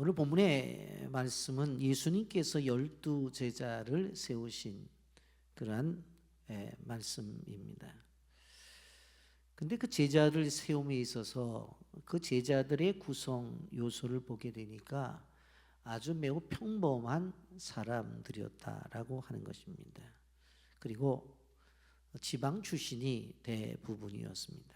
오늘 본문의 말씀은 예수님께서 12 제자를 세우신 그러한 말씀입니다. 근데 그 제자를 세움에 있어서 그 제자들의 구성 요소를 보게 되니까 아주 매우 평범한 사람들이었다라고 하는 것입니다. 그리고 지방 출신이 대부분이었습니다.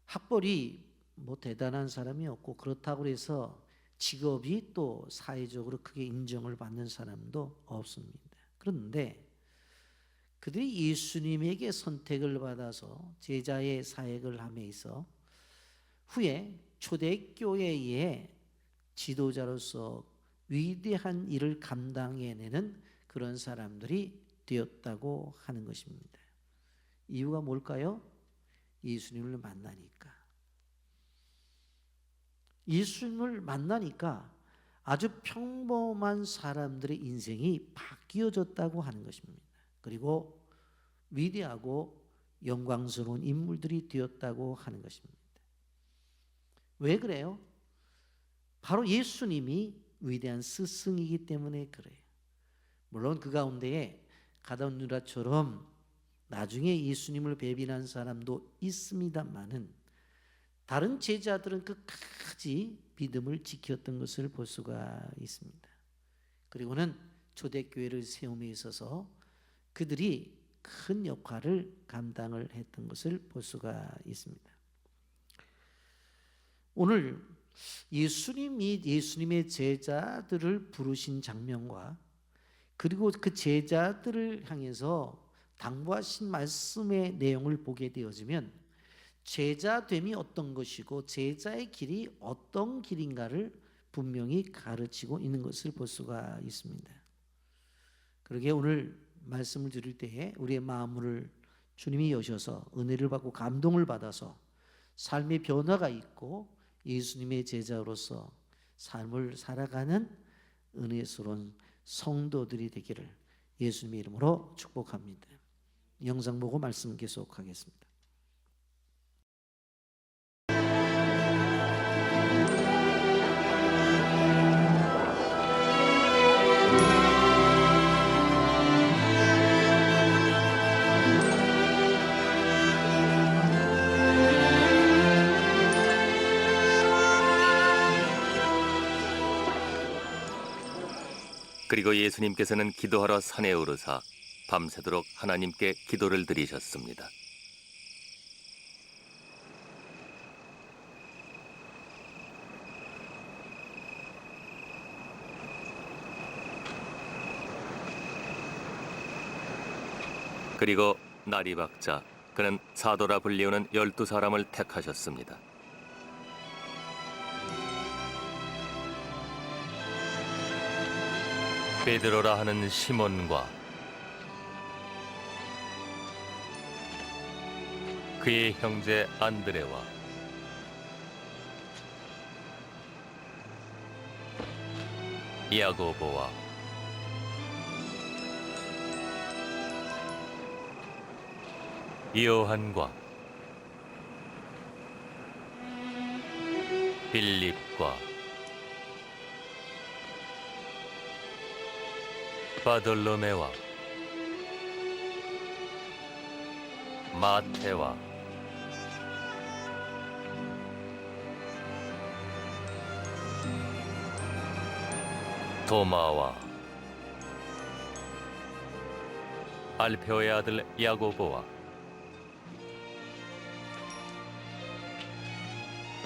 학벌이 뭐 대단한 사람이었고 그렇다고 해서 직업이 또 사회적으로 크게 인정을 받는 사람도 없습니다. 그런데 그들이 예수님에게 선택을 받아서 제자의 사역을 함에 있어 후에 초대교회의 지도자로서 위대한 일을 감당해내는 그런 사람들이 되었다고 하는 것입니다. 이유가 뭘까요? 예수님을 만나니까. 예수님을 만나니까 아주 평범한 사람들의 인생이 바뀌어졌다고 하는 것입니다. 그리고 위대하고 영광스러운 인물들이 되었다고 하는 것입니다. 왜 그래요? 바로 예수님이 위대한 스승이기 때문에 그래요. 물론 그 가운데에 가룟 유다처럼 나중에 예수님을 배반한 사람도 있습니다만은 다른 제자들은 끝까지 믿음을 지켰던 것을 볼 수가 있습니다. 그리고는 초대교회를 세움에 있어서 그들이 큰 역할을 감당을 했던 것을 볼 수가 있습니다. 오늘 예수님이 예수님의 제자들을 부르신 장면과 그리고 그 제자들을 향해서 당부하신 말씀의 내용을 보게 되어지면 제자됨이 어떤 것이고 제자의 길이 어떤 길인가를 분명히 가르치고 있는 것을 볼 수가 있습니다. 그러게 오늘 말씀을 드릴 때에 우리의 마음을 주님이 여셔서 은혜를 받고 감동을 받아서 삶의 변화가 있고 예수님의 제자로서 삶을 살아가는 은혜스러운 성도들이 되기를 예수님의 이름으로 축복합니다. 영상 보고 말씀 계속하겠습니다. 그리고 예수님께서는 기도하러 산에 오르사 밤새도록 하나님께 기도를 드리셨습니다. 그리고 날이 밝자 그는 사도라 불리우는 12사람을 택하셨습니다. 베드로라 하는 시몬과 그의 형제 안드레와 야고보와 요한과 빌립과 바돌로메와 마테와 도마와 알페오의 아들 야고보와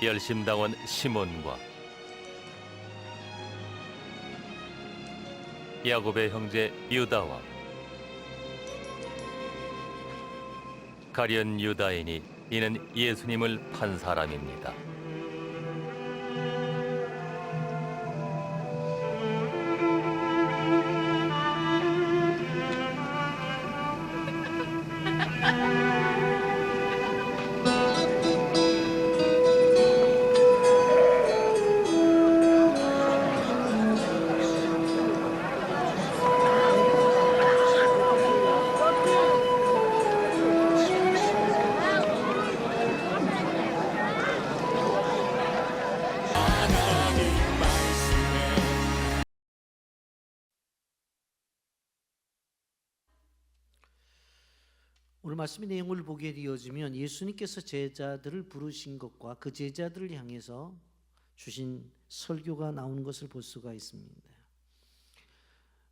열심당원 시몬과 야곱의 형제 유다와 가룟 유다이니 이는 예수님을 판 사람입니다. 오늘 말씀의 내용을 보게 되어지면 예수님께서 제자들을 부르신 것과 그 제자들을 향해서 주신 설교가 나오는 것을 볼 수가 있습니다.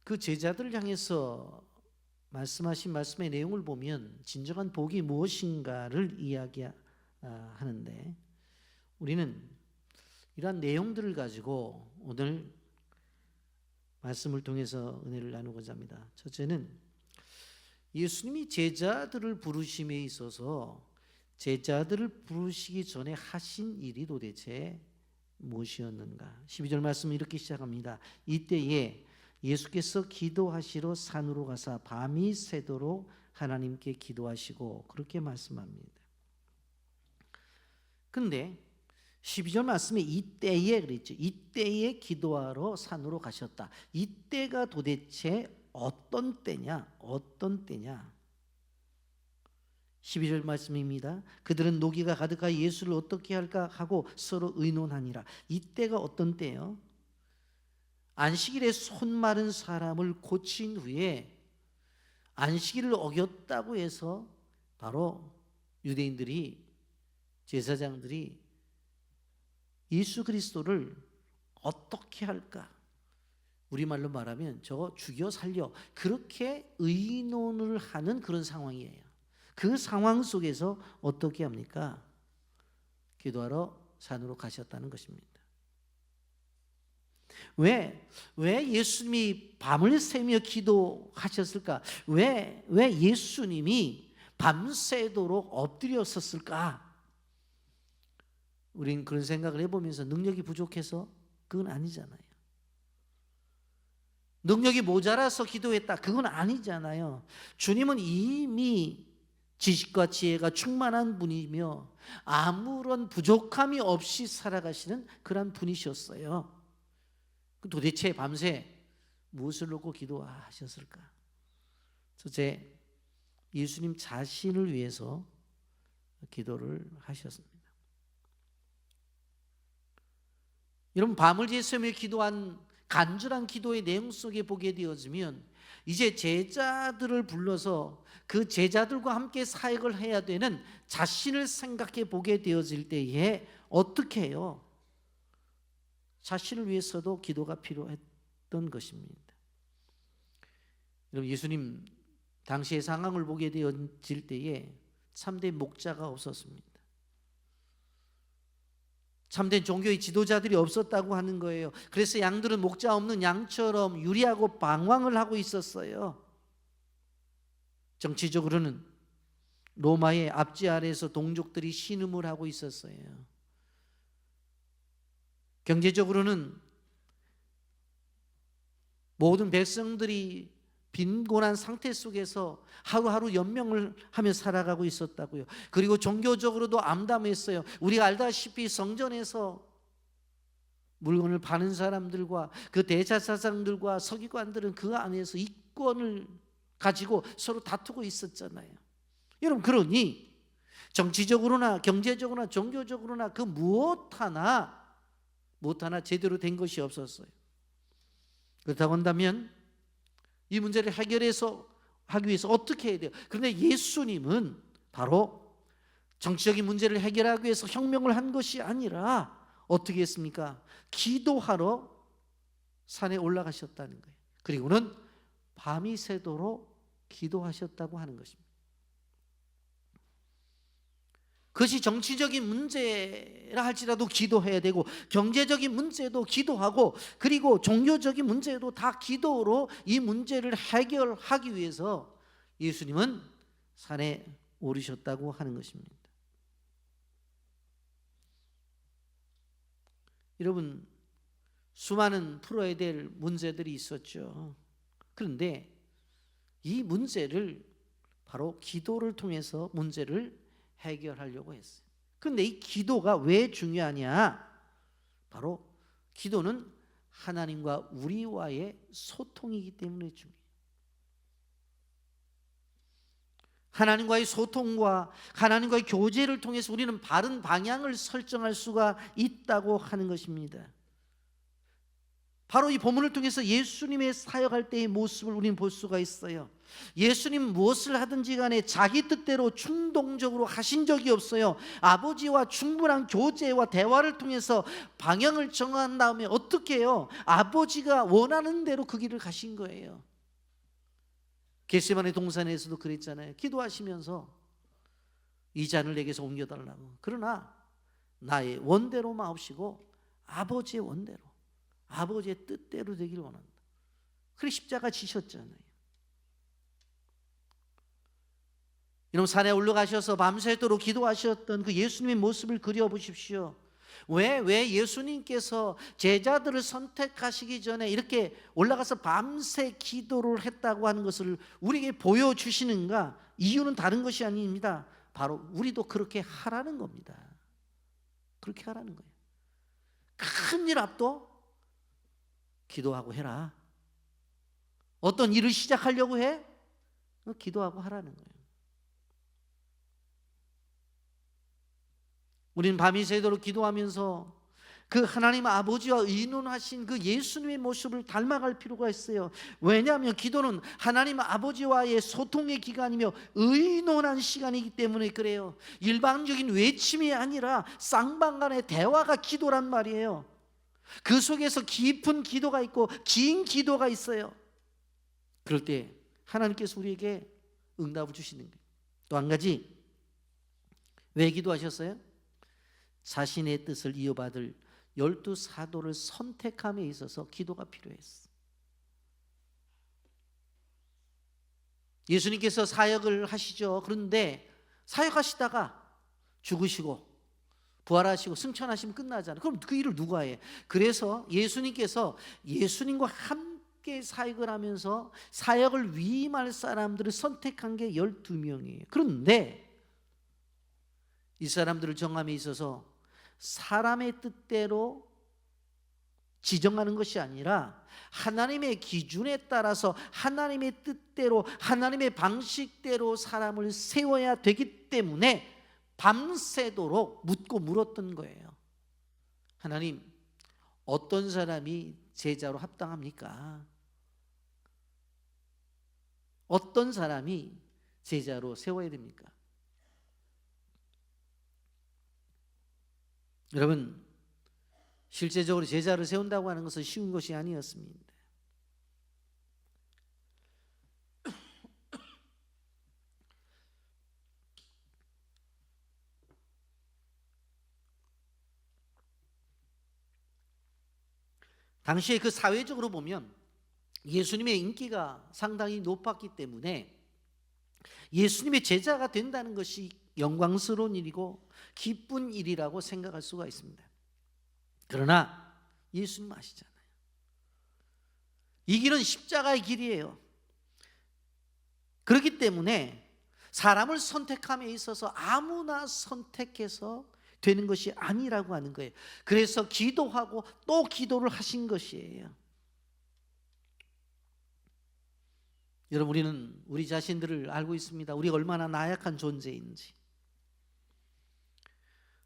그 제자들을 향해서 말씀하신 말씀의 내용을 보면 진정한 복이 무엇인가를 이야기하는데, 우리는 이러한 내용들을 가지고 오늘 말씀을 통해서 은혜를 나누고자 합니다. 첫째는 예수님이 제자들을 부르심에 있어서 제자들을 부르시기 전에 하신 일이 도대체 무엇이었는가? 12절 말씀은 이렇게 시작합니다. 이때에 예수께서 기도하시러 산으로 가사 밤이 새도록 하나님께 기도하시고, 그렇게 말씀합니다. 근데 12절 말씀에 이때에 그랬죠. 이때에 기도하러 산으로 가셨다. 이때가 도대체 어떤 때냐? 어떤 때냐? 12절 말씀입니다. 그들은 노기가 가득하여 예수를 어떻게 할까 하고 서로 의논하니라. 이때가 어떤 때요? 안식일에 손 마른 사람을 고친 후에 안식일을 어겼다고 해서 바로 유대인들이, 제사장들이 예수 그리스도를 어떻게 할까? 우리말로 말하면 저거 죽여 살려, 그렇게 의논을 하는 그런 상황이에요. 그 상황 속에서 어떻게 합니까? 기도하러 산으로 가셨다는 것입니다. 왜 예수님이 밤을 새며 기도하셨을까? 왜 예수님이 밤새도록 엎드렸었을까? 우린 그런 생각을 해보면서 능력이 부족해서? 그건 아니잖아요. 능력이 모자라서 기도했다? 그건 아니잖아요. 주님은 이미 지식과 지혜가 충만한 분이며 아무런 부족함이 없이 살아가시는 그런 분이셨어요. 도대체 밤새 무엇을 놓고 기도하셨을까? 첫째, 예수님 자신을 위해서 기도를 하셨습니다. 여러분, 밤을 새며 기도한 간절한 기도의 내용 속에 보게 되어지면 이제 제자들을 불러서 그 제자들과 함께 사역을 해야 되는 자신을 생각해 보게 되어질 때에 어떻게 해요? 자신을 위해서도 기도가 필요했던 것입니다. 여러분, 예수님 당시의 상황을 보게 되어질 때에 참된 목자가 없었습니다. 참된 종교의 지도자들이 없었다고 하는 거예요. 그래서 양들은 목자 없는 양처럼 유리하고 방황을 하고 있었어요. 정치적으로는 로마의 압제 아래에서 동족들이 신음을 하고 있었어요. 경제적으로는 모든 백성들이 빈곤한 상태 속에서 하루하루 연명을 하며 살아가고 있었다고요. 그리고 종교적으로도 암담했어요. 우리가 알다시피 성전에서 물건을 파는 사람들과 그 대제사장들과 서기관들은 그 안에서 이권을 가지고 서로 다투고 있었잖아요. 여러분, 그러니 정치적으로나 경제적으로나 종교적으로나 그 무엇 하나 제대로 된 것이 없었어요. 그렇다고 한다면 이 문제를 해결해서 하기 위해서 어떻게 해야 돼요? 그런데 예수님은 바로 정치적인 문제를 해결하기 위해서 혁명을 한 것이 아니라 어떻게 했습니까? 기도하러 산에 올라가셨다는 거예요. 그리고는 밤이 새도록 기도하셨다고 하는 것입니다. 그것이 정치적인 문제라 할지라도 기도해야 되고, 경제적인 문제도 기도하고, 그리고 종교적인 문제도 다 기도로 이 문제를 해결하기 위해서 예수님은 산에 오르셨다고 하는 것입니다. 여러분, 수많은 풀어야 될 문제들이 있었죠. 그런데 이 문제를 바로 기도를 통해서 문제를 해결하려고 했어요. 그런데 이 기도가 왜 중요하냐? 바로 기도는 하나님과 우리와의 소통이기 때문에 중요해요. 하나님과의 소통과 하나님과의 교제를 통해서 우리는 바른 방향을 설정할 수가 있다고 하는 것입니다. 바로 이 본문을 통해서 예수님의 사역할 때의 모습을 우리는 볼 수가 있어요. 예수님 무엇을 하든지 간에 자기 뜻대로 충동적으로 하신 적이 없어요. 아버지와 충분한 교제와 대화를 통해서 방향을 정한 다음에 어떻게 해요? 아버지가 원하는 대로 그 길을 가신 거예요. 겟세마네 동산에서도 그랬잖아요. 기도하시면서 이 잔을 내게서 옮겨달라고. 그러나 나의 원대로 마옵시고 아버지의 원대로, 아버지의 뜻대로 되기를 원한다. 그래 십자가 지셨잖아요. 여러분, 산에 올라가셔서 밤새도록 기도하셨던 그 예수님의 모습을 그려보십시오. 왜 예수님께서 제자들을 선택하시기 전에 이렇게 올라가서 밤새 기도를 했다고 하는 것을 우리에게 보여주시는가? 이유는 다른 것이 아닙니다. 바로 우리도 그렇게 하라는 겁니다. 그렇게 하라는 거예요. 큰일 앞도 기도하고 해라. 어떤 일을 시작하려고 해? 기도하고 하라는 거예요. 우리는 밤이 새도록 기도하면서 그 하나님 아버지와 의논하신 그 예수님의 모습을 닮아갈 필요가 있어요. 왜냐하면 기도는 하나님 아버지와의 소통의 기간이며 의논한 시간이기 때문에 그래요. 일반적인 외침이 아니라 쌍방간의 대화가 기도란 말이에요. 그 속에서 깊은 기도가 있고 긴 기도가 있어요. 그럴 때 하나님께서 우리에게 응답을 주시는 거예요. 또 한 가지, 왜 기도하셨어요? 자신의 뜻을 이어받을 12 사도를 선택함에 있어서 기도가 필요했어. 예수님께서 사역을 하시죠. 그런데 사역하시다가 죽으시고 부활하시고 승천하시면 끝나잖아요. 그럼 그 일을 누가 해? 그래서 예수님께서 예수님과 함께 사역을 하면서 사역을 위임할 사람들을 선택한 게 12명이에요. 그런데 이 사람들을 정함에 있어서 사람의 뜻대로 지정하는 것이 아니라 하나님의 기준에 따라서 하나님의 뜻대로 하나님의 방식대로 사람을 세워야 되기 때문에 밤새도록 묻고 물었던 거예요. 하나님, 어떤 사람이 제자로 합당합니까? 어떤 사람이 제자로 세워야 됩니까? 여러분, 실제적으로 제자를 세운다고 하는 것은 쉬운 것이 아니었습니다. 당시에 그 사회적으로 보면 예수님의 인기가 상당히 높았기 때문에 예수님의 제자가 된다는 것이 영광스러운 일이고 기쁜 일이라고 생각할 수가 있습니다. 그러나 예수님 아시잖아요. 이 길은 십자가의 길이에요. 그렇기 때문에 사람을 선택함에 있어서 아무나 선택해서 되는 것이 아니라고 하는 거예요. 그래서 기도하고 또 기도를 하신 것이에요. 여러분, 우리는 우리 자신들을 알고 있습니다. 우리가 얼마나 나약한 존재인지.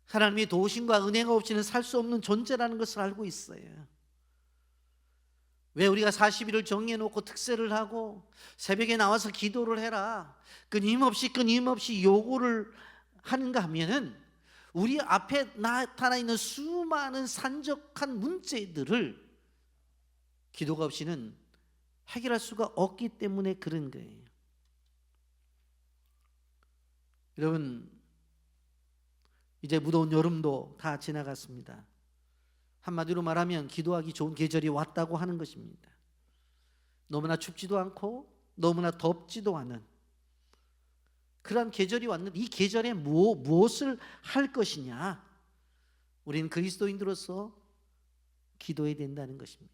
하나님의 도우심과 은혜가 없이는 살 수 없는 존재라는 것을 알고 있어요. 왜 우리가 40일을 정해놓고 특세를 하고 새벽에 나와서 기도를 해라, 끊임없이 요구를 하는가 하면은 우리 앞에 나타나 있는 수많은 산적한 문제들을 기도가 없이는 해결할 수가 없기 때문에 그런 거예요. 여러분, 이제 무더운 여름도 다 지나갔습니다. 한마디로 말하면 기도하기 좋은 계절이 왔다고 하는 것입니다. 너무나 춥지도 않고 너무나 덥지도 않은 그러한 계절이 왔는데 이 계절에 무엇을 할 것이냐? 우리는 그리스도인들로서 기도해야 된다는 것입니다.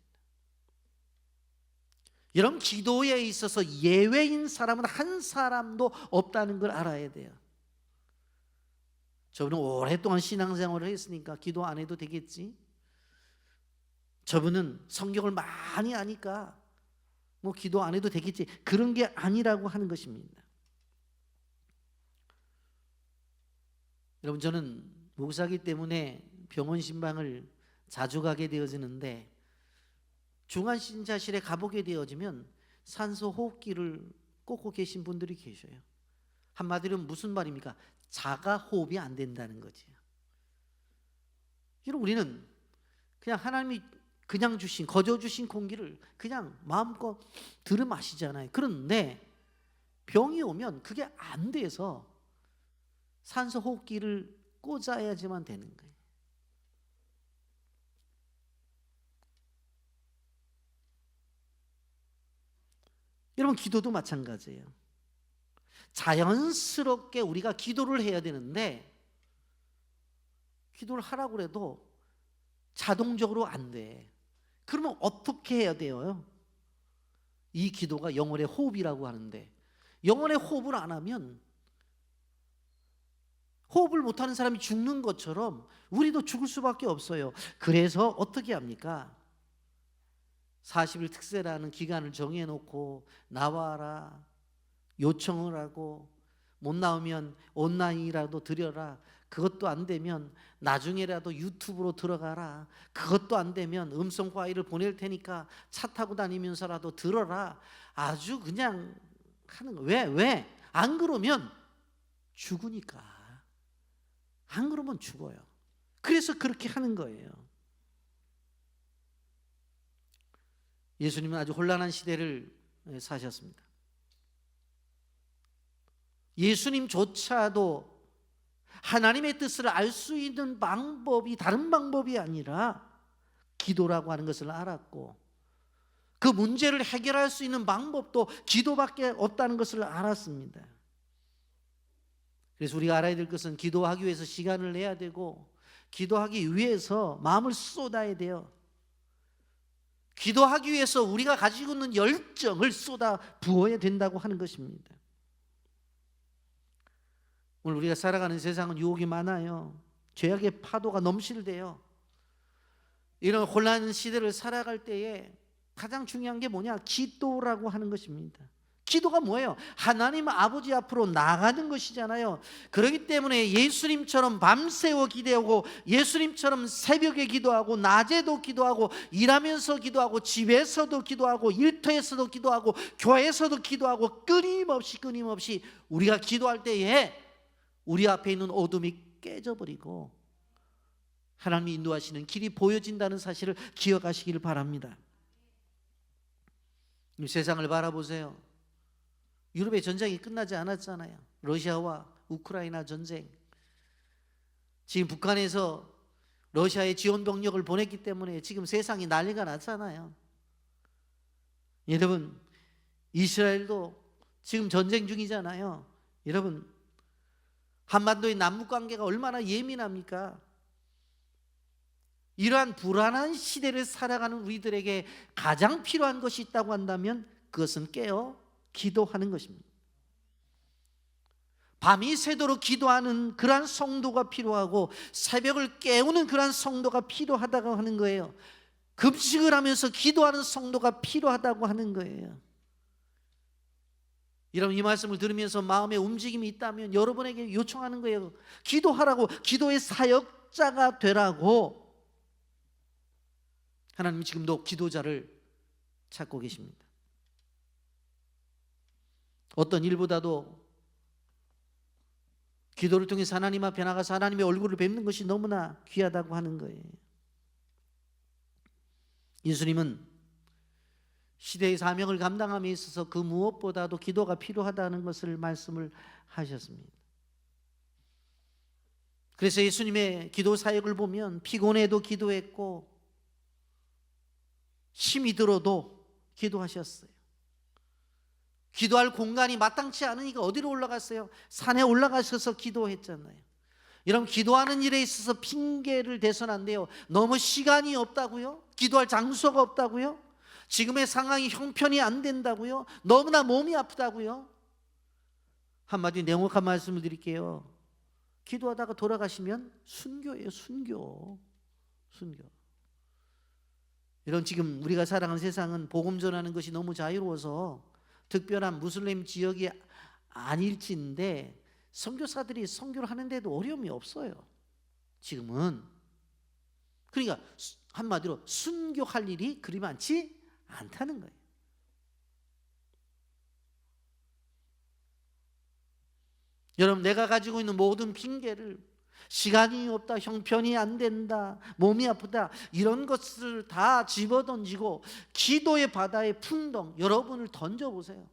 여러분, 기도에 있어서 예외인 사람은 한 사람도 없다는 걸 알아야 돼요. 저분은 오랫동안 신앙생활을 했으니까 기도 안 해도 되겠지. 저분은 성경을 많이 아니까 뭐 기도 안 해도 되겠지. 그런 게 아니라고 하는 것입니다. 여러분, 저는 목사기 때문에 병원 신방을 자주 가게 되어지는데 중환신자실에 가보게 되어지면 산소 호흡기를 꽂고 계신 분들이 계셔요. 한마디로 무슨 말입니까? 자가 호흡이 안 된다는 거지. 여러분, 우리는 그냥 하나님이 그냥 주신, 거저 주신 공기를 그냥 마음껏 들여 마시잖아요. 그런데 병이 오면 그게 안 돼서 산소 호흡기를 꽂아야지만 되는 거예요. 여러분, 기도도 마찬가지예요. 자연스럽게 우리가 기도를 해야 되는데 기도를 하라고 해도 자동적으로 안 돼. 그러면 어떻게 해야 돼요? 이 기도가 영혼의 호흡이라고 하는데, 영혼의 호흡을 안 하면, 호흡을 못하는 사람이 죽는 것처럼 우리도 죽을 수밖에 없어요. 그래서 어떻게 합니까? 40일 특세라는 기간을 정해놓고 나와라 요청을 하고, 못 나오면 온라인이라도 드려라. 그것도 안 되면 나중에라도 유튜브로 들어가라. 그것도 안 되면 음성 파일을 보낼 테니까 차 타고 다니면서라도 들어라. 아주 그냥 하는 거. 왜? 안 그러면 죽으니까. 안 그러면 죽어요. 그래서 그렇게 하는 거예요. 예수님은 아주 혼란한 시대를 사셨습니다. 예수님조차도 하나님의 뜻을 알 수 있는 방법이 다른 방법이 아니라 기도라고 하는 것을 알았고, 그 문제를 해결할 수 있는 방법도 기도밖에 없다는 것을 알았습니다. 그래서 우리가 알아야 될 것은 기도하기 위해서 시간을 내야 되고, 기도하기 위해서 마음을 쏟아야 돼요. 기도하기 위해서 우리가 가지고 있는 열정을 쏟아 부어야 된다고 하는 것입니다. 오늘 우리가 살아가는 세상은 유혹이 많아요. 죄악의 파도가 넘실대요. 이런 혼란 시대를 살아갈 때에 가장 중요한 게 뭐냐? 기도라고 하는 것입니다. 기도가 뭐예요? 하나님 아버지 앞으로 나가는 것이잖아요. 그렇기 때문에 예수님처럼 밤새워 기도하고, 예수님처럼 새벽에 기도하고, 낮에도 기도하고, 일하면서 기도하고, 집에서도 기도하고, 일터에서도 기도하고, 교회에서도 기도하고, 끊임없이 우리가 기도할 때에 우리 앞에 있는 어둠이 깨져버리고 하나님이 인도하시는 길이 보여진다는 사실을 기억하시길 바랍니다. 이 세상을 바라보세요. 유럽의 전쟁이 끝나지 않았잖아요. 러시아와 우크라이나 전쟁. 지금 북한에서 러시아에 지원 병력을 보냈기 때문에 지금 세상이 난리가 났잖아요. 여러분, 이스라엘도 지금 전쟁 중이잖아요. 여러분, 한반도의 남북 관계가 얼마나 예민합니까? 이러한 불안한 시대를 살아가는 우리들에게 가장 필요한 것이 있다고 한다면 그것은 깨어 기도하는 것입니다. 밤이 새도록 기도하는 그러한 성도가 필요하고, 새벽을 깨우는 그러한 성도가 필요하다고 하는 거예요. 금식을 하면서 기도하는 성도가 필요하다고 하는 거예요. 여러분, 이 말씀을 들으면서 마음에 움직임이 있다면 여러분에게 요청하는 거예요. 기도하라고, 기도의 사역자가 되라고. 하나님이 지금도 기도자를 찾고 계십니다. 어떤 일보다도 기도를 통해서 하나님 앞에 나가서 하나님의 얼굴을 뵙는 것이 너무나 귀하다고 하는 거예요. 예수님은 시대의 사명을 감당함에 있어서 그 무엇보다도 기도가 필요하다는 것을 말씀을 하셨습니다. 그래서 예수님의 기도 사역을 보면 피곤해도 기도했고, 힘이 들어도 기도하셨어요. 기도할 공간이 마땅치 않으니까 어디로 올라갔어요? 산에 올라가셔서 기도했잖아요. 여러분, 기도하는 일에 있어서 핑계를 대서는 안 돼요. 너무 시간이 없다고요? 기도할 장소가 없다고요? 지금의 상황이 형편이 안 된다고요? 너무나 몸이 아프다고요? 한마디 냉혹한 말씀을 드릴게요. 기도하다가 돌아가시면 순교예요. 순교. 이런 지금 우리가 살아가는 세상은 복음 전하는 것이 너무 자유로워서 특별한 무슬림 지역이 아닐진데 선교사들이 선교를 하는데도 어려움이 없어요. 지금은. 그러니까 한마디로 순교할 일이 그리 많지 않다는 거예요. 여러분, 내가 가지고 있는 모든 핑계를 시간이 없다, 형편이 안 된다, 몸이 아프다, 이런 것을 다 집어던지고 기도의 바다에 풍덩 여러분을 던져보세요.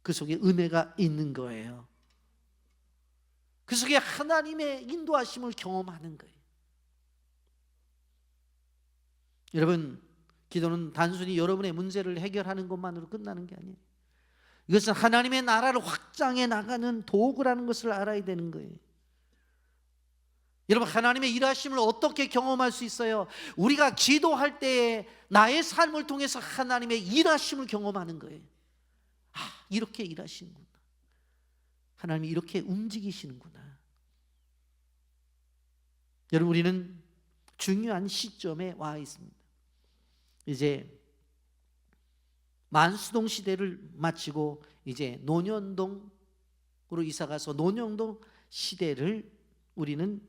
그 속에 은혜가 있는 거예요. 그 속에 하나님의 인도하심을 경험하는 거예요. 여러분, 기도는 단순히 여러분의 문제를 해결하는 것만으로 끝나는 게 아니에요. 이것은 하나님의 나라를 확장해 나가는 도구라는 것을 알아야 되는 거예요. 여러분, 하나님의 일하심을 어떻게 경험할 수 있어요? 우리가 기도할 때에 나의 삶을 통해서 하나님의 일하심을 경험하는 거예요. 이렇게 일하시는구나. 하나님이 이렇게 움직이시는구나. 여러분, 우리는 중요한 시점에 와 있습니다. 이제 만수동 시대를 마치고 이제 논현동으로 이사가서 논현동 시대를 우리는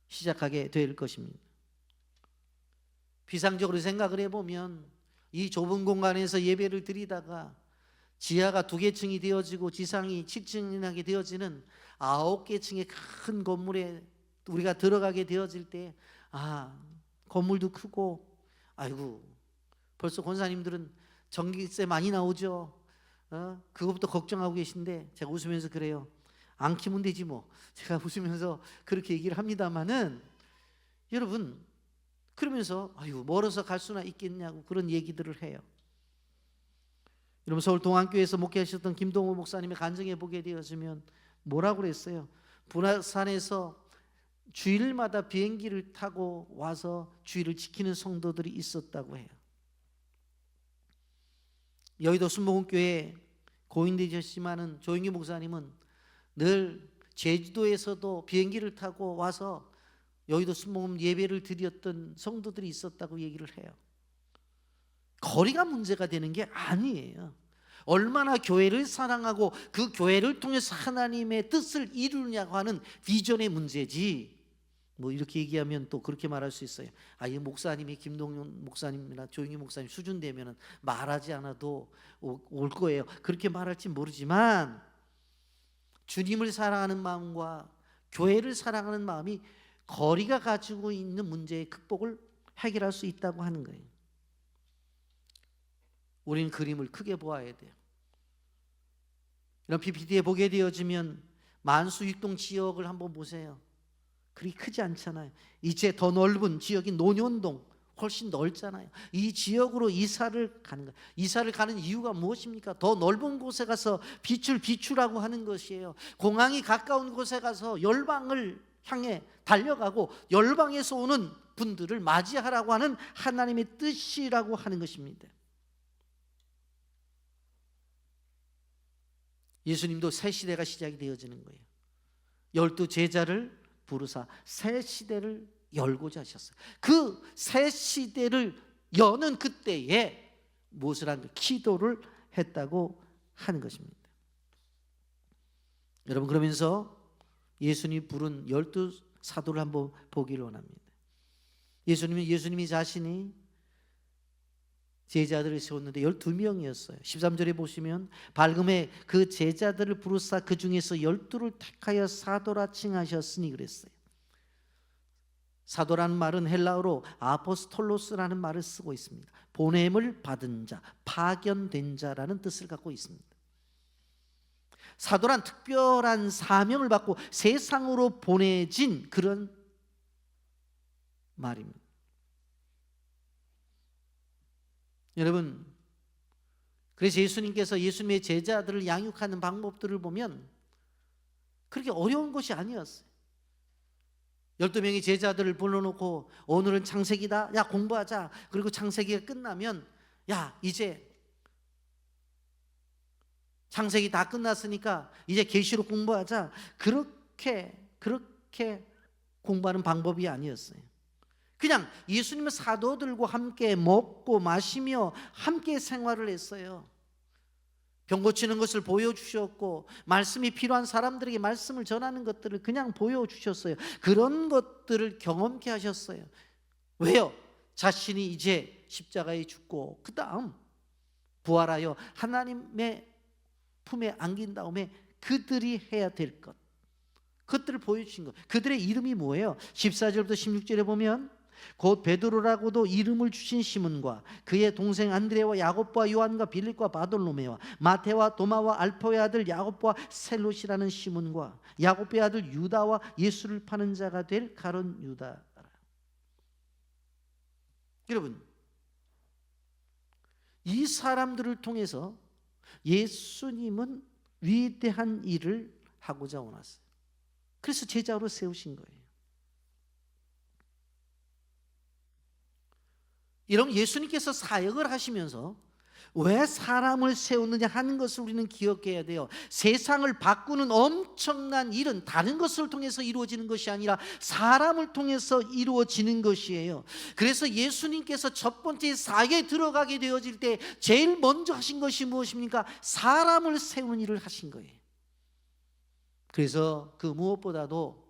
시작하게 될 것입니다. 비상적으로 생각을 해보면 이 좁은 공간에서 예배를 드리다가 지하가 2개 층이 되어지고 지상이 7층이 되어지는 9개 층의 큰 건물에 우리가 들어가게 되어질 때 건물도 크고, 아이고 벌써 권사님들은 전기세 많이 나오죠. 그것부터 걱정하고 계신데 제가 웃으면서 그래요. 안 키면 되지 뭐. 제가 웃으면서 그렇게 얘기를 합니다마는, 여러분 그러면서 멀어서 갈 수나 있겠냐고 그런 얘기들을 해요. 여러분, 서울 동안교회에서 목회하셨던 김동호 목사님의 간증해 보게 되어지면 뭐라고 그랬어요? 부산에서 주일마다 비행기를 타고 와서 주일을 지키는 성도들이 있었다고 해요. 여의도 순복음교회 고인되셨지만은 조영기 목사님은 늘 제주도에서도 비행기를 타고 와서 여의도 순복음 예배를 드렸던 성도들이 있었다고 얘기를 해요. 거리가 문제가 되는 게 아니에요. 얼마나 교회를 사랑하고 그 교회를 통해서 하나님의 뜻을 이루느냐고 하는 비전의 문제지, 뭐 이렇게 얘기하면 또 그렇게 말할 수 있어요. 이 목사님이 김동현 목사님이나 조영희 목사님 수준 되면은 말하지 않아도 올 거예요. 그렇게 말할지 모르지만 주님을 사랑하는 마음과 교회를 사랑하는 마음이 거리가 가지고 있는 문제의 극복을 해결할 수 있다고 하는 거예요. 우리는 그림을 크게 보아야 돼요. 이런 PPT에 보게 되어지면 만수육동 지역을 한번 보세요. 그리 크지 않잖아요. 이제 더 넓은 지역인 논현동 훨씬 넓잖아요. 이 지역으로 이사를 가는 거예요. 이사를 가는 이유가 무엇입니까? 더 넓은 곳에 가서 비추라고 하는 것이에요. 공항이 가까운 곳에 가서 열방을 향해 달려가고 열방에서 오는 분들을 맞이하라고 하는 하나님의 뜻이라고 하는 것입니다. 예수님도 새 시대가 시작이 되어지는 거예요. 12 제자를 부르사 새 시대를 열고자 하셨어요. 그 새 시대를 여는 그때에 무엇을 한 거예요? 기도를 했다고 하는 것입니다. 여러분, 그러면서 예수님이 부른 12 사도를 한번 보기를 원합니다. 예수님이 자신이 제자들을 세웠는데 12명이었어요. 13절에 보시면 밝음에 그 제자들을 부르사 그 중에서 12를 택하여 사도라 칭하셨으니 그랬어요. 사도라는 말은 헬라어로 아포스톨로스라는 말을 쓰고 있습니다. 보냄을 받은 자, 파견된 자라는 뜻을 갖고 있습니다. 사도란 특별한 사명을 받고 세상으로 보내진 그런 말입니다. 여러분, 그래서 예수님께서 예수님의 제자들을 양육하는 방법들을 보면 그렇게 어려운 것이 아니었어요. 12명의 제자들을 불러놓고 오늘은 창세기다, 야 공부하자. 그리고 창세기가 끝나면 야 이제 창세기 다 끝났으니까 이제 계시록 공부하자. 그렇게 공부하는 방법이 아니었어요. 그냥 예수님은 사도들과 함께 먹고 마시며 함께 생활을 했어요. 병 고치는 것을 보여주셨고 말씀이 필요한 사람들에게 말씀을 전하는 것들을 그냥 보여주셨어요. 그런 것들을 경험케 하셨어요. 왜요? 자신이 이제 십자가에 죽고 그 다음 부활하여 하나님의 품에 안긴 다음에 그들이 해야 될 것, 그것들을 보여주신 것. 그들의 이름이 뭐예요? 14절부터 16절에 보면 곧 베드로라고도 이름을 주신 시몬과 그의 동생 안드레와 야곱과 요한과 빌립과 바돌로메와 마테와 도마와 알포의 아들 야곱과 셀롯이라는 시몬과 야곱의 아들 유다와 예수를 파는 자가 될 가룟 유다. 여러분, 이 사람들을 통해서 예수님은 위대한 일을 하고자 원하셨어요. 그래서 제자로 세우신 거예요. 여러분, 예수님께서 사역을 하시면서 왜 사람을 세우느냐 하는 것을 우리는 기억해야 돼요. 세상을 바꾸는 엄청난 일은 다른 것을 통해서 이루어지는 것이 아니라 사람을 통해서 이루어지는 것이에요. 그래서 예수님께서 첫 번째 사역에 들어가게 되어질 때 제일 먼저 하신 것이 무엇입니까? 사람을 세우는 일을 하신 거예요. 그래서 그 무엇보다도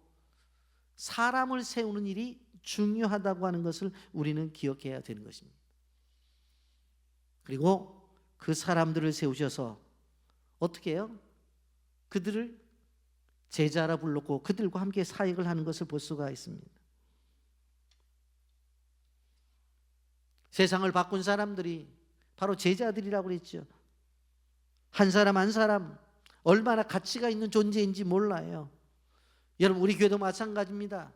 사람을 세우는 일이 중요하다고 하는 것을 우리는 기억해야 되는 것입니다. 그리고 그 사람들을 세우셔서 어떻게 해요? 그들을 제자라 불렀고 그들과 함께 사역을 하는 것을 볼 수가 있습니다. 세상을 바꾼 사람들이 바로 제자들이라고 그랬죠. 한 사람 한 사람 얼마나 가치가 있는 존재인지 몰라요. 여러분, 우리 교회도 마찬가지입니다.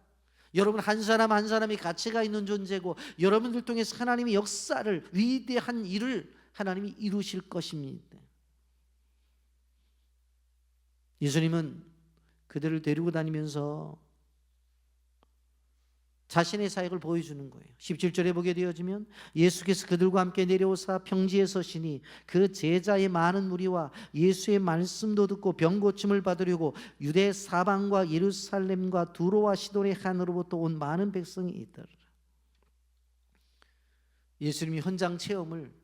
여러분 한 사람 한 사람이 가치가 있는 존재고 여러분들 통해서 하나님의 역사를, 위대한 일을 하나님이 이루실 것입니다. 예수님은 그들을 데리고 다니면서 자신의 사역을 보여주는 거예요. 17절에 보게 되어지면 예수께서 그들과 함께 내려오사 평지에 서시니 그 제자의 많은 무리와 예수의 말씀도 듣고 병 고침을 받으려고 유대 사방과 예루살렘과 두로와 시돈의 한으로부터 온 많은 백성이 있더라. 예수님이 현장 체험을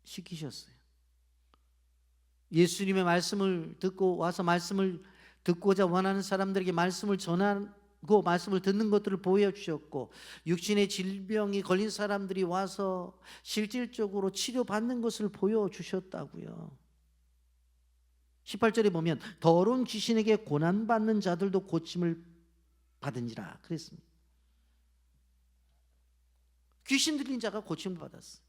시키셨어요. 예수님의 말씀을 듣고 와서 말씀을 듣고자 원하는 사람들에게 말씀을 전하고 말씀을 듣는 것들을 보여주셨고, 육신의 질병이 걸린 사람들이 와서 실질적으로 치료받는 것을 보여주셨다고요. 18절에 보면 더러운 귀신에게 고난받는 자들도 고침을 받은지라 그랬습니다. 귀신 들린 자가 고침을 받았어요.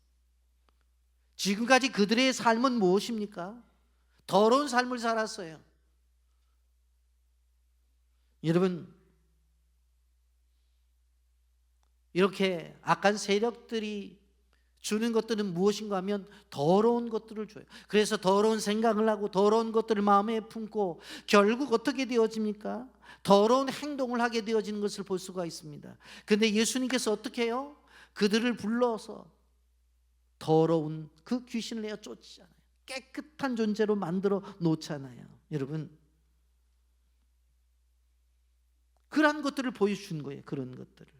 지금까지 그들의 삶은 무엇입니까? 더러운 삶을 살았어요. 여러분, 이렇게 악한 세력들이 주는 것들은 무엇인가 하면 더러운 것들을 줘요. 그래서 더러운 생각을 하고 더러운 것들을 마음에 품고 결국 어떻게 되어집니까? 더러운 행동을 하게 되어지는 것을 볼 수가 있습니다. 그런데 예수님께서 어떻게 해요? 그들을 불러서 더러운 그 귀신을 내어 쫓잖아요. 깨끗한 존재로 만들어 놓잖아요. 여러분, 그러한 것들을 보여준 거예요. 그런 것들을.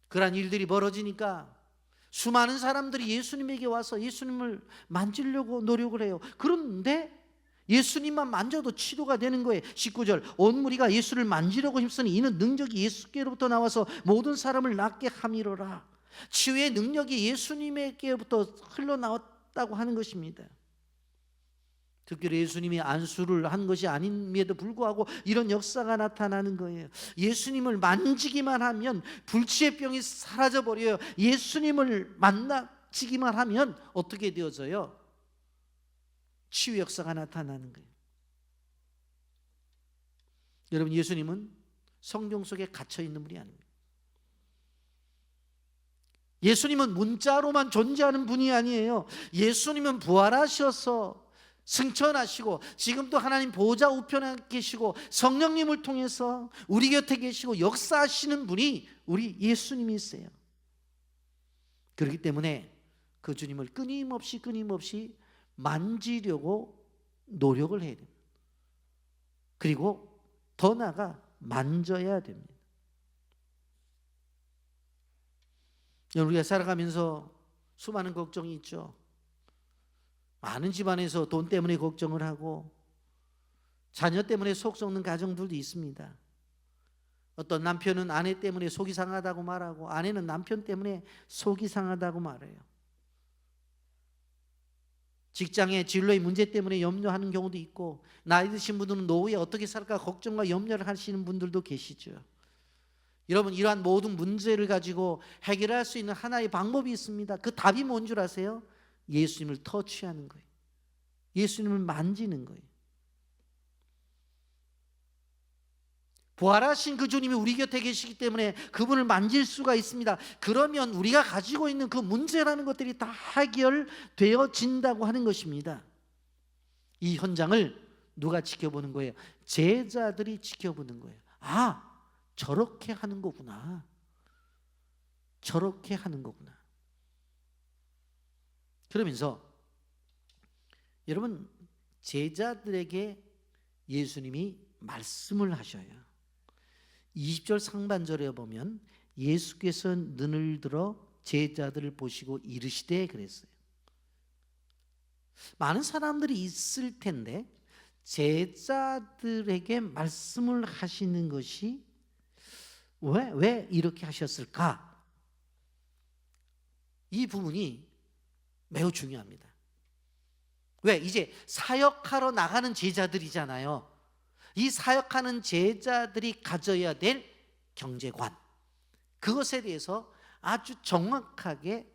그러한 일들이 벌어지니까 수많은 사람들이 예수님에게 와서 예수님을 만지려고 노력을 해요. 그런데 예수님만 만져도 치료가 되는 거예요. 19절, 온 무리가 예수를 만지려고 힘쓰니 이는 능력이 예수께로부터 나와서 모든 사람을 낫게 함이로라. 치유의 능력이 예수님에게부터 흘러나왔다고 하는 것입니다. 특별히 예수님이 안수를 한 것이 아님에도 불구하고 이런 역사가 나타나는 거예요. 예수님을 만지기만 하면 불치의 병이 사라져버려요. 예수님을 만나지기만 하면 어떻게 되어져요? 치유 역사가 나타나는 거예요. 여러분, 예수님은 성경 속에 갇혀있는 분이 아닙니다. 예수님은 문자로만 존재하는 분이 아니에요. 예수님은 부활하셔서 승천하시고 지금도 하나님 보좌 우편에 계시고 성령님을 통해서 우리 곁에 계시고 역사하시는 분이 우리 예수님이세요. 그렇기 때문에 그 주님을 끊임없이 만지려고 노력을 해야 됩니다. 그리고 더 나아가 만져야 됩니다. 우리가 살아가면서 수많은 걱정이 있죠. 많은 집안에서 돈 때문에 걱정을 하고 자녀 때문에 속 썩는 가정들도 있습니다. 어떤 남편은 아내 때문에 속이 상하다고 말하고 아내는 남편 때문에 속이 상하다고 말해요. 직장의 진로의 문제 때문에 염려하는 경우도 있고, 나이 드신 분들은 노후에 어떻게 살까 걱정과 염려를 하시는 분들도 계시죠. 여러분, 이러한 모든 문제를 가지고 해결할 수 있는 하나의 방법이 있습니다. 그 답이 뭔 줄 아세요? 예수님을 터치하는 거예요. 예수님을 만지는 거예요. 부활하신 그 주님이 우리 곁에 계시기 때문에 그분을 만질 수가 있습니다. 그러면 우리가 가지고 있는 그 문제라는 것들이 다 해결되어진다고 하는 것입니다. 이 현장을 누가 지켜보는 거예요? 제자들이 지켜보는 거예요. 아, 저렇게 하는 거구나. 저렇게 하는 거구나. 그러면서 여러분, 제자들에게 예수님이 말씀을 하셔요. 20절 상반절에 보면 예수께서 눈을 들어 제자들을 보시고 이르시되 그랬어요. 많은 사람들이 있을 텐데 제자들에게 말씀을 하시는 것이 왜 이렇게 하셨을까? 이 부분이 매우 중요합니다. 왜? 이제 사역하러 나가는 제자들이잖아요. 이 사역하는 제자들이 가져야 될 경제관, 그것에 대해서 아주 정확하게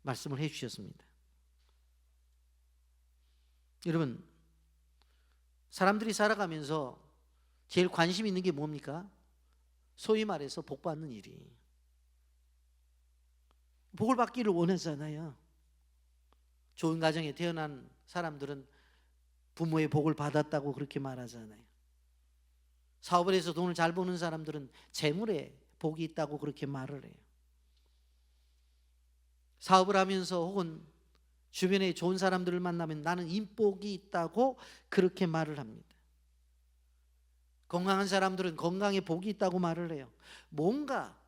말씀을 해주셨습니다. 여러분, 사람들이 살아가면서 제일 관심 있는 게 뭡니까? 소위 말해서 복 받는 일이. 복을 받기를 원하잖아요. 좋은 가정에 태어난 사람들은 부모의 복을 받았다고 그렇게 말하잖아요. 사업을 해서 돈을 잘 버는 사람들은 재물에 복이 있다고 그렇게 말을 해요. 사업을 하면서 혹은 주변에 좋은 사람들을 만나면 나는 인복이 있다고 그렇게 말을 합니다. 건강한 사람들은 건강에 복이 있다고 말을 해요. 뭔가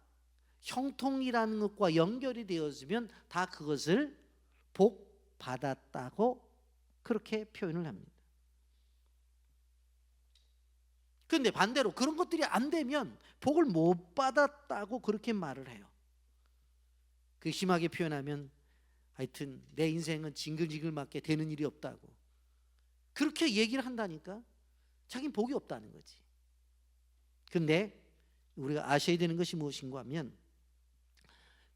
형통이라는 것과 연결이 되어지면 다 그것을 복 받았다고 그렇게 표현을 합니다. 그런데 반대로 그런 것들이 안 되면 복을 못 받았다고 그렇게 말을 해요. 그 심하게 표현하면 하여튼 내 인생은 징글징글맞게 되는 일이 없다고 그렇게 얘기를 한다니까. 자기는 복이 없다는 거지. 그런데 우리가 아셔야 되는 것이 무엇인가 하면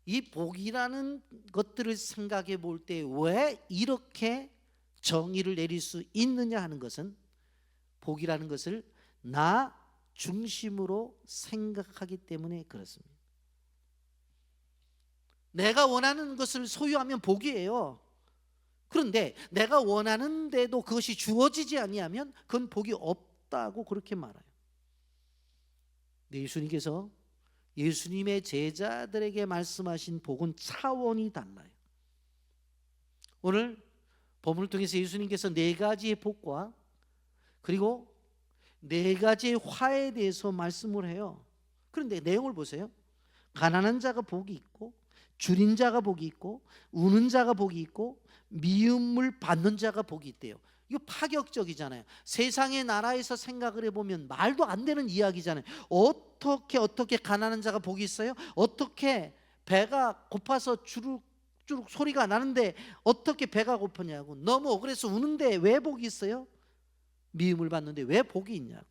이 복이라는 것들을 생각해 볼 때 왜 이렇게 정의를 내릴 수 있느냐 하는 것은 복이라는 것을 나 중심으로 생각하기 때문에 그렇습니다. 내가 원하는 것을 소유하면 복이에요. 그런데 내가 원하는데도 그것이 주어지지 아니하면 그건 복이 없다고 그렇게 말해요. 예수님께서 예수님의 제자들에게 말씀하신 복은 차원이 달라요. 오늘 본문을 통해서 예수님께서 네 가지의 복과 그리고 네 가지의 화에 대해서 말씀을 해요. 그런데 내용을 보세요. 가난한 자가 복이 있고 줄인 자가 복이 있고 우는 자가 복이 있고 미움을 받는 자가 복이 있대요. 이거 파격적이잖아요. 세상의 나라에서 생각을 해보면 말도 안 되는 이야기잖아요. 어떻게 가난한 자가 복이 있어요? 어떻게 배가 고파서 주룩주룩 소리가 나는데 어떻게 배가 고프냐고. 너무 억울해서 우는데 왜 복이 있어요? 미움을 받는데 왜 복이 있냐고.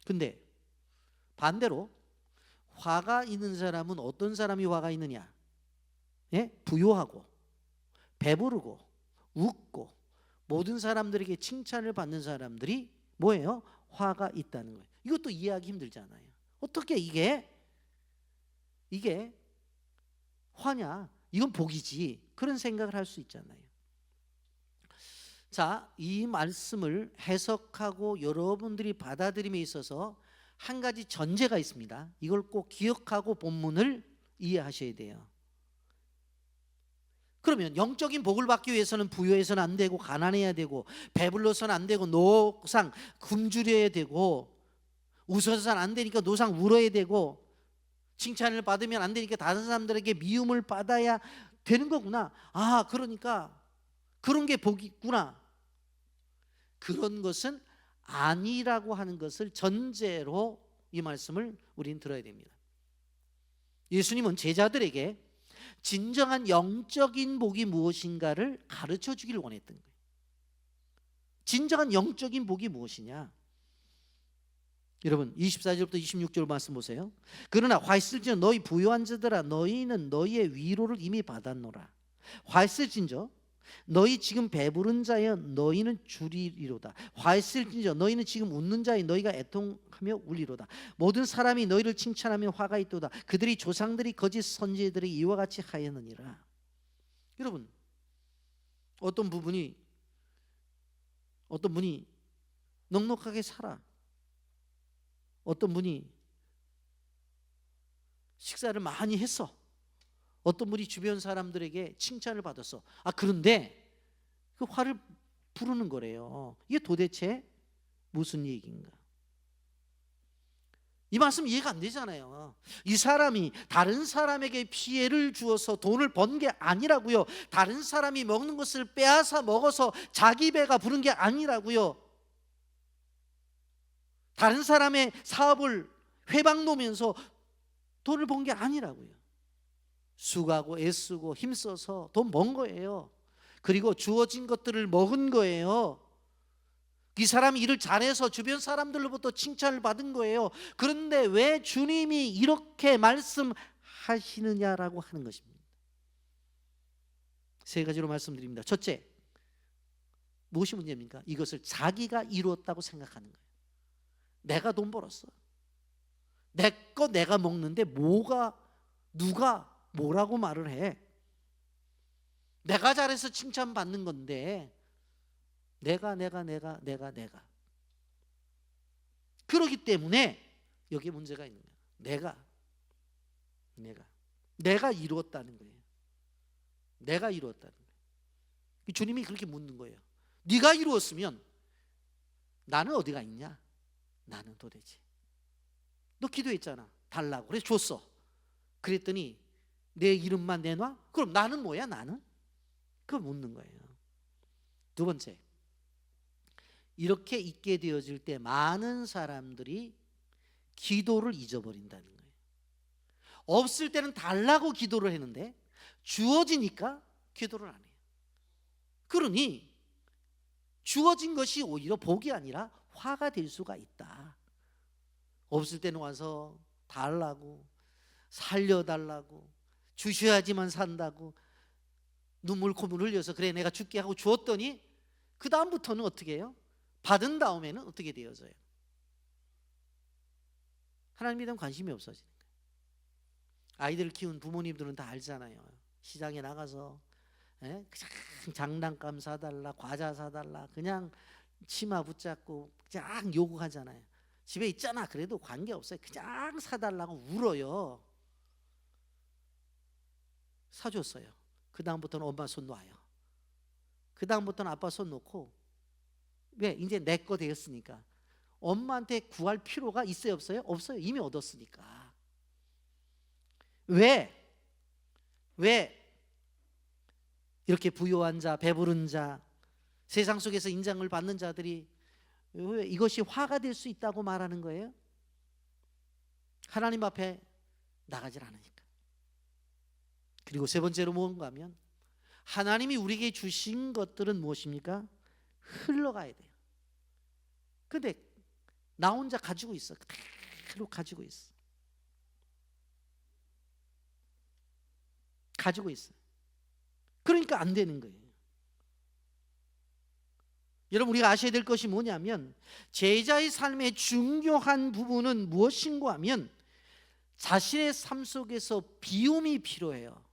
근데 반대로 화가 있는 사람은 어떤 사람이 화가 있느냐? 예? 부유하고 배부르고 웃고 모든 사람들에게 칭찬을 받는 사람들이 뭐예요? 화가 있다는 거예요. 이것도 이해하기 힘들잖아요. 어떻게 이게 화냐? 이건 복이지. 그런 생각을 할 수 있잖아요. 자, 이 말씀을 해석하고 여러분들이 받아들임에 있어서 한 가지 전제가 있습니다. 이걸 꼭 기억하고 본문을 이해하셔야 돼요. 그러면 영적인 복을 받기 위해서는 부유해서는 안 되고 가난해야 되고 배불러서는 안 되고 노상 굶주려야 되고 웃어서는 안 되니까 노상 울어야 되고 칭찬을 받으면 안 되니까 다른 사람들에게 미움을 받아야 되는 거구나. 아, 그러니까 그런 게 복이 있구나. 그런 것은 아니라고 하는 것을 전제로 이 말씀을 우리는 들어야 됩니다. 예수님은 제자들에게 진정한 영적인 복이 무엇인가를 가르쳐 주기를 원했던 거예요. 진정한 영적인 복이 무엇이냐? 여러분 24절부터 26절 말씀 보세요. 그러나 화 있을진저 너희 부요한 자들아 너희는 너희의 위로를 이미 받았노라. 화 있을진저 너희 지금 배부른 자여 너희는 주리리로다. 화 있을진저 너희는 지금 웃는 자여 너희가 애통하며 울리로다. 모든 사람이 너희를 칭찬하며 화가 있도다. 그들이 조상들이 거짓 선지자들이 이와 같이 하였느니라. 여러분 어떤 분이 넉넉하게 살아. 어떤 분이 식사를 많이 했어. 어떤 분이 주변 사람들에게 칭찬을 받았어. 그런데 그 화를 부르는 거래요. 이게 도대체 무슨 얘기인가? 이 말씀 이해가 안 되잖아요. 이 사람이 다른 사람에게 피해를 주어서 돈을 번 게 아니라고요. 다른 사람이 먹는 것을 빼앗아 먹어서 자기 배가 부른 게 아니라고요. 다른 사람의 사업을 회방 놓으면서 돈을 번 게 아니라고요. 수고하고 애쓰고 힘써서 돈 번 거예요. 그리고 주어진 것들을 먹은 거예요. 이 사람이 일을 잘해서 주변 사람들로부터 칭찬을 받은 거예요. 그런데 왜 주님이 이렇게 말씀하시느냐라고 하는 것입니다. 세 가지로 말씀드립니다. 첫째, 무엇이 문제입니까? 이것을 자기가 이루었다고 생각하는 거예요. 내가 돈 벌었어. 내 거 내가 먹는데 누가 뭐라고 말을 해? 내가 잘해서 칭찬받는 건데 내가 그러기 때문에 여기에 문제가 있는 거예요. 내가 이루었다는 거예요. 내가 이루었다는 거예요. 주님이 그렇게 묻는 거예요. 네가 이루었으면 나는 어디가 있냐? 나는 도대체 너 기도했잖아. 달라고. 그래서 줬어. 그랬더니 내 이름만 내놔? 그럼 나는 뭐야? 나는? 그걸 묻는 거예요. 두 번째, 이렇게 있게 되어질 때 많은 사람들이 기도를 잊어버린다는 거예요. 없을 때는 달라고 기도를 했는데 주어지니까 기도를 안 해요. 그러니 주어진 것이 오히려 복이 아니라 화가 될 수가 있다. 없을 때는 와서 달라고, 살려달라고, 주셔야지만 산다고 눈물 콧물 흘려서 그래 내가 줄게 하고 주었더니 그 다음부터는 어떻게 해요? 받은 다음에는 어떻게 되어져요? 하나님에 대한 관심이 없어지는 거예요. 아이들 키운 부모님들은 다 알잖아요. 시장에 나가서 그냥 장난감 사달라, 과자 사달라, 그냥 치마 붙잡고 그냥 요구하잖아요. 집에 있잖아. 그래도 관계없어요. 그냥 사달라고 울어요. 사줬어요. 그 다음부터는 엄마 손 놔요. 그 다음부터는 아빠 손 놓고 왜? 이제 내 거 되었으니까 엄마한테 구할 필요가 있어요? 없어요? 없어요. 이미 얻었으니까. 왜 이렇게 부유한 자, 배부른 자, 세상 속에서 인정을 받는 자들이 왜 이것이 화가 될 수 있다고 말하는 거예요? 하나님 앞에 나가질 않으니까. 그리고 세 번째로 뭔가 하면 하나님이 우리에게 주신 것들은 무엇입니까? 흘러가야 돼요. 근데 나 혼자 가지고 있어. 그대로 가지고 있어. 가지고 있어. 그러니까 안 되는 거예요. 여러분 우리가 아셔야 될 것이 뭐냐면 제자의 삶의 중요한 부분은 무엇인가 하면 자신의 삶 속에서 비움이 필요해요.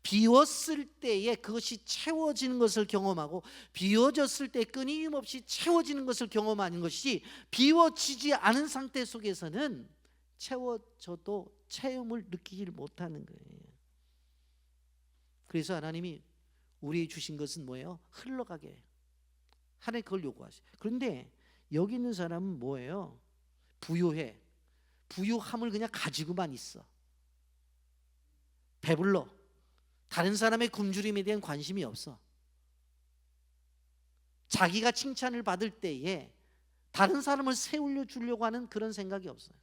비웠을 때에 그것이 채워지는 것을 경험하고 비워졌을 때 끊임없이 채워지는 것을 경험하는 것이 비워지지 않은 상태 속에서는 채워져도 체험을 느끼지 못하는 거예요. 그래서 하나님이 우리에게 주신 것은 뭐예요? 흘러가게 해요. 하나님 그걸 요구하세요. 그런데 여기 있는 사람은 뭐예요? 부유해. 부유함을 그냥 가지고만 있어. 배불러. 다른 사람의 굶주림에 대한 관심이 없어. 자기가 칭찬을 받을 때에 다른 사람을 세울려 주려고 하는 그런 생각이 없어요.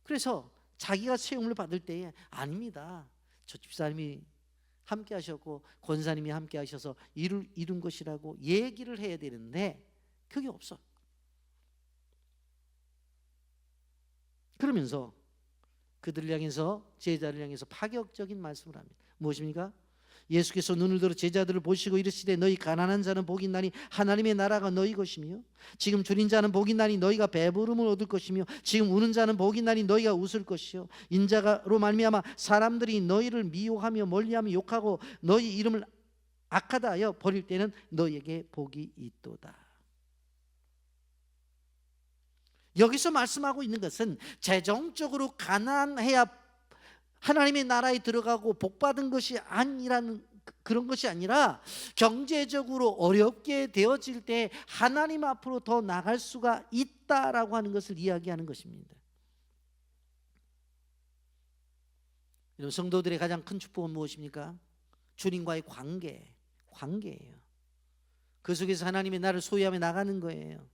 그래서 자기가 세움을 받을 때에 아닙니다, 저 집사님이 함께 하셨고 권사님이 함께 하셔서 이룬 것이라고 얘기를 해야 되는데 그게 없어. 그러면서 그들을 향해서, 제자를 향해서 파격적인 말씀을 합니다. 무엇입니까? 예수께서 눈을 들어 제자들을 보시고 이르시되 너희 가난한 자는 복이 있나니 하나님의 나라가 너희 것이며 지금 줄인 자는 복이 있나니 너희가 배부름을 얻을 것이며 지금 우는 자는 복이 있나니 너희가 웃을 것이요 인자로 말미암아 사람들이 너희를 미워하며 멀리하며 욕하고 너희 이름을 악하다 하여 버릴 때는 너희에게 복이 있도다. 여기서 말씀하고 있는 것은 재정적으로 가난해야 하나님의 나라에 들어가고 복받은 것이 아니라는, 그런 것이 아니라 경제적으로 어렵게 되어질 때 하나님 앞으로 더 나갈 수가 있다라고 하는 것을 이야기하는 것입니다. 여러분, 성도들의 가장 큰 축복은 무엇입니까? 주님과의 관계예요. 그 속에서 하나님의 나라를 소유하며 나가는 거예요.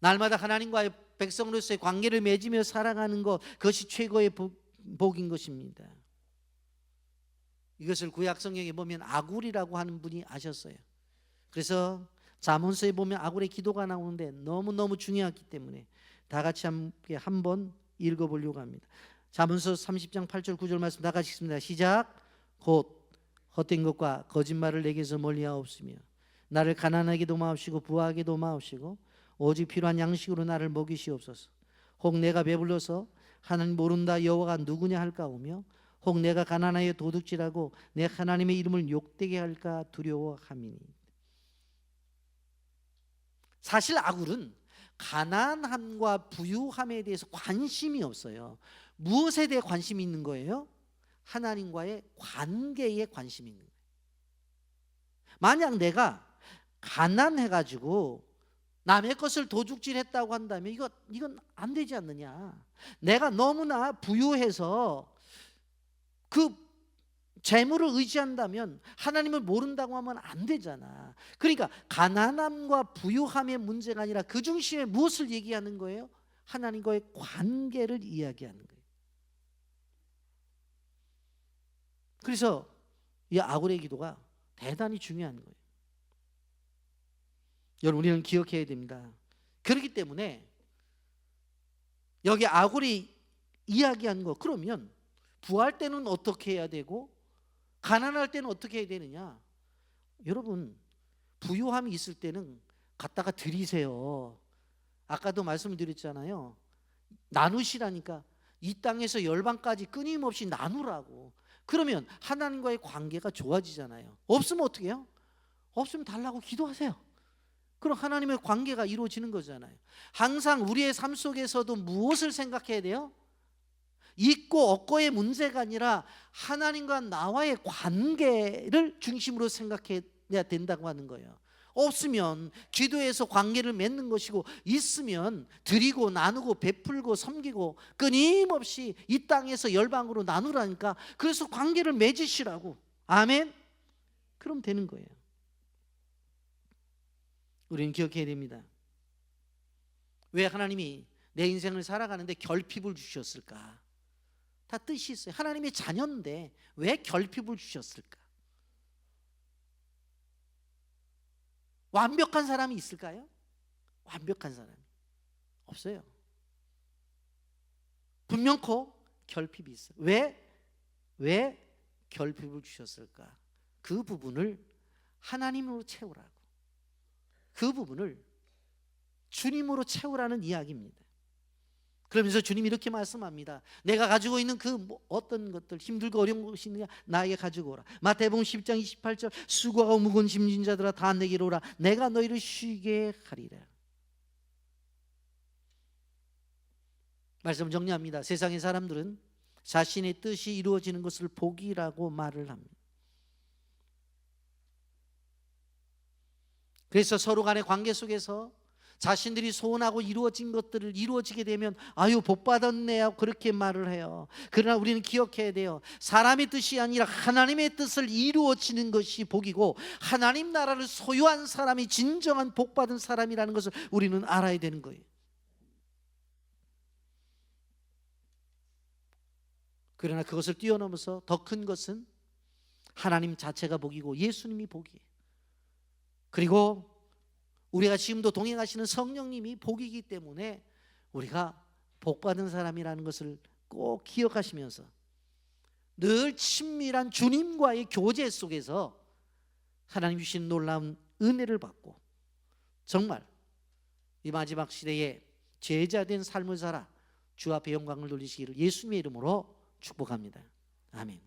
날마다 하나님과의 백성으로서의 관계를 맺으며 살아가는 것, 그것이 최고의 복인 것입니다. 이것을 구약 성경에 보면 아굴이라고 하는 분이 아셨어요. 그래서 잠언서에 보면 아굴의 기도가 나오는데 너무너무 중요하기 때문에 다 같이 함께 한번 읽어보려고 합니다. 잠언서 30장 8절 9절 말씀 다 같이 읽습니다. 시작. 곧 헛된 것과 거짓말을 내게서 멀리하옵시며 나를 가난하게도 마옵시고 부하게도 마옵시고 오직 필요한 양식으로 나를 먹이시옵소서. 혹 내가 배불러서 하나님 모른다 여호와가 누구냐 할까오며 혹 내가 가난하여 도둑질하고 내 하나님의 이름을 욕되게 할까 두려워함이니. 사실 아굴은 가난함과 부유함에 대해서 관심이 없어요. 무엇에 대해 관심이 있는 거예요? 하나님과의 관계에 관심이 있는 거예요. 만약 내가 가난해가지고 남의 것을 도둑질했다고 한다면 이건 안 되지 않느냐. 내가 너무나 부유해서 그 재물을 의지한다면 하나님을 모른다고 하면 안 되잖아. 그러니까 가난함과 부유함의 문제가 아니라 그 중심에 무엇을 얘기하는 거예요? 하나님과의 관계를 이야기하는 거예요. 그래서 이 아굴의 기도가 대단히 중요한 거예요. 여러분, 우리는 기억해야 됩니다. 그렇기 때문에 여기 아굴이 이야기한 거, 그러면 부할 때는 어떻게 해야 되고 가난할 때는 어떻게 해야 되느냐? 여러분, 부유함이 있을 때는 갖다가 드리세요. 아까도 말씀을 드렸잖아요. 나누시라니까. 이 땅에서 열방까지 끊임없이 나누라고. 그러면 하나님과의 관계가 좋아지잖아요. 없으면 어떻게 해요? 없으면 달라고 기도하세요. 그럼 하나님의 관계가 이루어지는 거잖아요. 항상 우리의 삶 속에서도 무엇을 생각해야 돼요? 있고 없고의 문제가 아니라 하나님과 나와의 관계를 중심으로 생각해야 된다고 하는 거예요. 없으면 기도해서 관계를 맺는 것이고, 있으면 드리고 나누고 베풀고 섬기고 끊임없이 이 땅에서 열방으로 나누라니까. 그래서 관계를 맺으시라고. 아멘. 그럼 되는 거예요. 우리는 기억해야 됩니다. 왜 하나님이 내 인생을 살아가는데 결핍을 주셨을까? 다 뜻이 있어요. 하나님의 자녀인데 왜 결핍을 주셨을까? 완벽한 사람이 있을까요? 완벽한 사람이 없어요. 분명코 결핍이 있어요. 왜 결핍을 주셨을까? 그 부분을 하나님으로 채우라고. 그 부분을 주님으로 채우라는 이야기입니다. 그러면서 주님이 이렇게 말씀합니다. 내가 가지고 있는 그 어떤 것들, 힘들고 어려운 것이 있느냐, 나에게 가지고 오라. 마태복음 10장 28절 수고하고 무거운 짐진 자들아 다 내게로 오라. 내가 너희를 쉬게 하리라. 말씀 정리합니다. 세상의 사람들은 자신의 뜻이 이루어지는 것을 복이라고 말을 합니다. 그래서 서로 간의 관계 속에서 자신들이 소원하고 이루어진 것들을 이루어지게 되면 아유 복 받았네 하고 그렇게 말을 해요. 그러나 우리는 기억해야 돼요. 사람의 뜻이 아니라 하나님의 뜻을 이루어지는 것이 복이고, 하나님 나라를 소유한 사람이 진정한 복 받은 사람이라는 것을 우리는 알아야 되는 거예요. 그러나 그것을 뛰어넘어서 더 큰 것은 하나님 자체가 복이고 예수님이 복이에요. 그리고 우리가 지금도 동행하시는 성령님이 복이기 때문에 우리가 복받은 사람이라는 것을 꼭 기억하시면서 늘 친밀한 주님과의 교제 속에서 하나님 주신 놀라운 은혜를 받고 정말 이 마지막 시대에 제자된 삶을 살아 주 앞에 영광을 돌리시기를 예수님의 이름으로 축복합니다. 아멘.